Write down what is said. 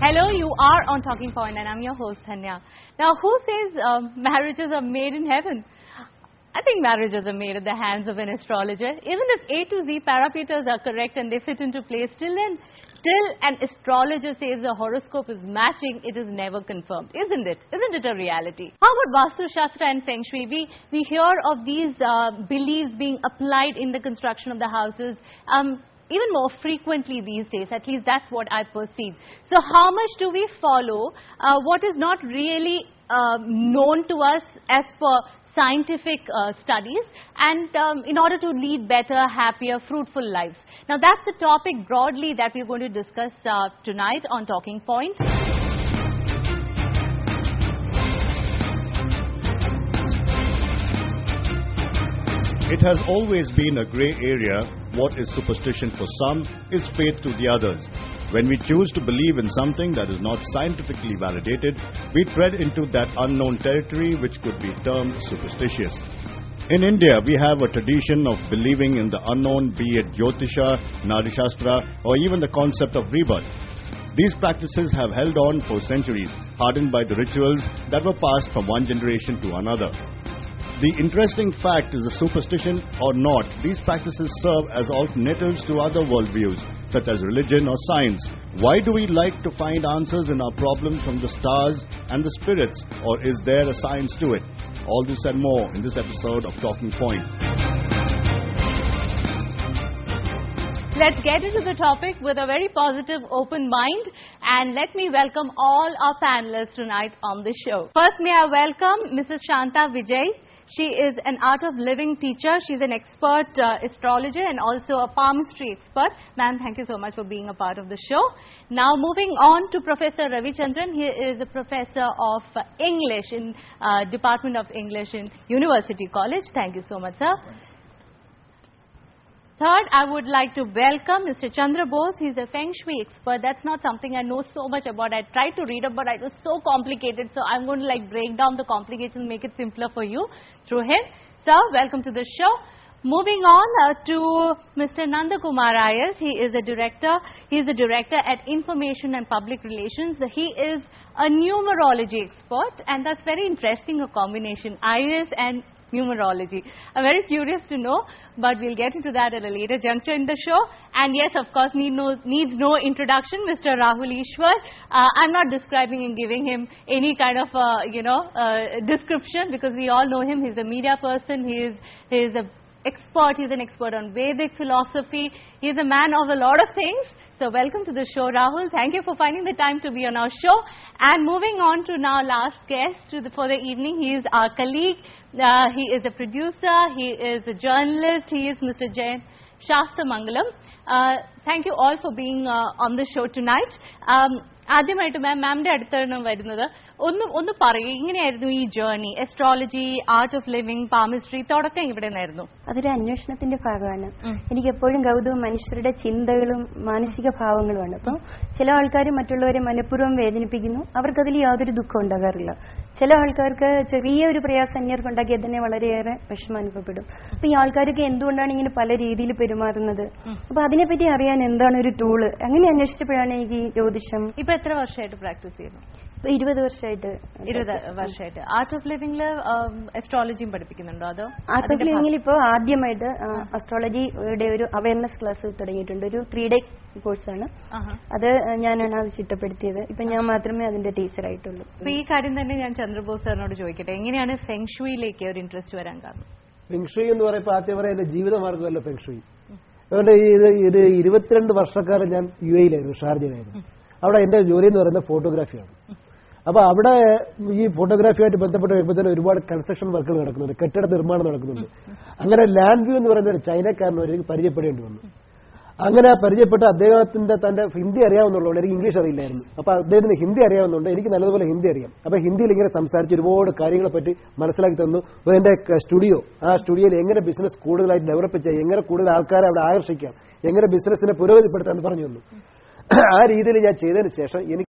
Hello, you are on Talking Point and I'm your host Dhanya. Now, who says marriages are made in heaven? I think marriages are made in the hands of an astrologer. Even if A to Z parameters are correct and they fit into place, still an astrologer says the horoscope is matching, it is never confirmed. Isn't it? Isn't it a reality? How about Vastu Shastra and Feng Shui? We hear of these beliefs being applied in the construction of the houses. Even more frequently these days, at least that's what I perceive. So how much do we follow what is not really known to us as per scientific studies and in order to lead better, happier, fruitful lives? Now that's the topic broadly that we're going to discuss tonight on Talking Point. It has always been a grey area. What is superstition for some is faith to the others. When we choose to believe in something that is not scientifically validated, we tread into that unknown territory which could be termed superstitious. In India, we have a tradition of believing in the unknown, be it Jyotisha, Nadi Shastra, or even the concept of rebirth. These practices have held on for centuries, hardened by the rituals that were passed from one generation to another. The interesting fact is that superstition or not, these practices serve as alternatives to other worldviews, such as religion or science. Why do we like to find answers in our problems from the stars and the spirits, or is there a science to it? All this and more in this episode of Talking Point. Let's get into the topic with a very positive, open mind, and let me welcome all our panelists tonight on the show. First, may I welcome Mrs. Santha Vijay. She is an art of living teacher. She's an expert astrologer and also a palmistry expert. Ma'am, thank you so much for being a part of the show. Now moving on to Professor Ravichandran. He is a professor of English in Department of English in University College. Thank you so much, sir. Third, I would like to welcome Mr. Chandra Bose. He's a Feng Shui expert. That's not something I know so much about. I tried to read up, but it was so complicated. So I'm going to break down the complications, make it simpler for you through him. Sir, welcome to the show. Moving on to Mr. Nandakumar Ayers. He is a director. He is a director at Information and Public Relations. He is a numerology expert, and that's very interesting, a combination, Ayers and numerology. I'm very curious to know, but we'll get into that at a later juncture in the show. And yes, of course, needs no introduction, Mr. Rahul Ishwar. I'm not describing and giving him any kind of description, because we all know him. He's a media person. He's an expert on Vedic philosophy. He's a man of a lot of things. So welcome to the show, Rahul. Thank you for finding the time to be on our show. And moving on to now last guest for the evening. He is our colleague. He is a producer. He is a journalist. He is Mr. Jain Shastamangalam. Thank you all for being on the show tonight. ആദ്യമായിട്ട് മാമിന്റെ അടുത്താണ് വരുന്നത്. ഒന്ന് പറയൂ, ഇങ്ങനെയായിരുന്നു ഈ journey, astrology, art of living, palmistry, തുടക്കം ഇവിടെ നിന്നായിരുന്നു? അതൊരു അന്വേഷണത്തിന്റെ ഭാഗമാണ്. എനിക്ക് എപ്പോഴും കൗതുകം മനുഷ്യരുടെ ചിന്തകളും മാനസിക ഭാവങ്ങളുമാണ്. അപ്പോൾ ചില ആൾക്കാർ മറ്റുള്ളവരെ മനഃപൂർവ്വം വേദനിപ്പിക്കുന്നു, അവർക്കതിൽ യാതൊരു ദുഃഖം ഉണ്ടാകാറില്ല. ചില ആൾക്കാർക്ക് ചെറിയൊരു പ്രയാസം അന്യർക്ക് ഉണ്ടാക്കിയാൽ തന്നെ വളരെയേറെ വിഷമം അനുഭവപ്പെടും. അപ്പൊ ഈ ആൾക്കാരൊക്കെ എന്തുകൊണ്ടാണ് ഇങ്ങനെ പല രീതിയിൽ പെരുമാറുന്നത്? അപ്പൊ അതിനെപ്പറ്റി അറിയാൻ എന്താണ് ഒരു ടൂള്, അങ്ങനെ അന്വേഷിച്ചപ്പോഴാണ് എനിക്ക് ഈ ജ്യോതിഷം. ഇപ്പൊ എത്ര വർഷമായിട്ട് പ്രാക്ടീസ് ചെയ്യുന്നു? 20 വർഷമായിട്ട്. 20 വർഷമായിട്ട്. ആർട്ട് ഓഫ് ലിവിംഗില് അസ്ട്രോളജിയും പഠിപ്പിക്കുന്നുണ്ടോ? അതോ ആർട്ട് ഓഫ് ലിവിംഗിൽ ഇപ്പോൾ ആദ്യമായിട്ട് അസ്ട്രോളജിയുടെ ഒരു അവയർനെസ് ക്ലാസ് തുടങ്ങിയിട്ടുണ്ട്. ഒരു 3 ഡേ കോഴ്സാണ്. അത് ഞാനാണ് അത് ചിട്ടപ്പെടുത്തിയത്. ഇപ്പൊ ഞാൻ മാത്രമേ അതിന്റെ ടീച്ചറായിട്ടുള്ളൂ. അപ്പൊ ഈ കാര്യം തന്നെ ഞാൻ ചന്ദ്രബോസ് സാറിനോട് ചോദിക്കട്ടെ, എങ്ങനെയാണ് ഫെങ് ഷുയിലേക്ക് ഒരു ഇൻട്രസ്റ്റ് വരാൻ കാരണം? ഫെങ് ഷുയി എന്ന് പറയുമ്പോൾ ആദ്യം പറയാം എന്റെ ജീവിതമാർഗ്ഗമല്ല ഫെങ് ഷുയി. അതുകൊണ്ട് ഇത് 22 വർഷക്കാലം ഞാൻ UAE-ലായിരുന്നു, ഷാർജയിലായിരുന്നു. അവിടെ എന്റെ ജോലി എന്ന് പറയുന്നത് ഫോട്ടോഗ്രാഫിയാണ്. അപ്പൊ അവിടെ ഈ ഫോട്ടോഗ്രാഫിയായിട്ട് ബന്ധപ്പെട്ട് വരുമ്പോൾ തന്നെ ഒരുപാട് കൺസ്ട്രക്ഷൻ വർക്കുകൾ നടക്കുന്നുണ്ട്, കെട്ടിട നിർമ്മാണം നടക്കുന്നുണ്ട്. അങ്ങനെ ലാൻഡ് വ്യൂ എന്ന് പറയുന്ന ഒരു ചൈനക്കാരനെ പരിചയപ്പെടേണ്ടി വന്നു. അങ്ങനെ പരിചയപ്പെട്ട് തന്റെ ഹിന്ദി അറിയാവുന്നുള്ളൂ, എനിക്ക് ഇംഗ്ലീഷ് അറിയില്ലായിരുന്നു. അപ്പൊ അദ്ദേഹത്തിന് ഹിന്ദി അറിയാവുന്നുണ്ട്, എനിക്ക് നല്ലതുപോലെ ഹിന്ദി അറിയാം. അപ്പൊ ഹിന്ദിയിൽ ഇങ്ങനെ സംസാരിച്ച് ഒരുപാട് കാര്യങ്ങളെ പറ്റി മനസ്സിലാക്കി തന്നു. എന്റെ സ്റ്റുഡിയോ, ആ സ്റ്റുഡിയോയിൽ എങ്ങനെ ബിസിനസ് കൂടുതലായിട്ട് ഡെവലപ്പ് ചെയ്യാം, എങ്ങനെ കൂടുതൽ ആൾക്കാരെ അവിടെ ആകർഷിക്കാം, എങ്ങനെ ബിസിനസിനെ പുരോഗതിപ്പെടുത്താമെന്ന് പറഞ്ഞു തന്നു. ആ രീതിയിൽ ഞാൻ ചെയ്തതിന് ശേഷം എനിക്ക്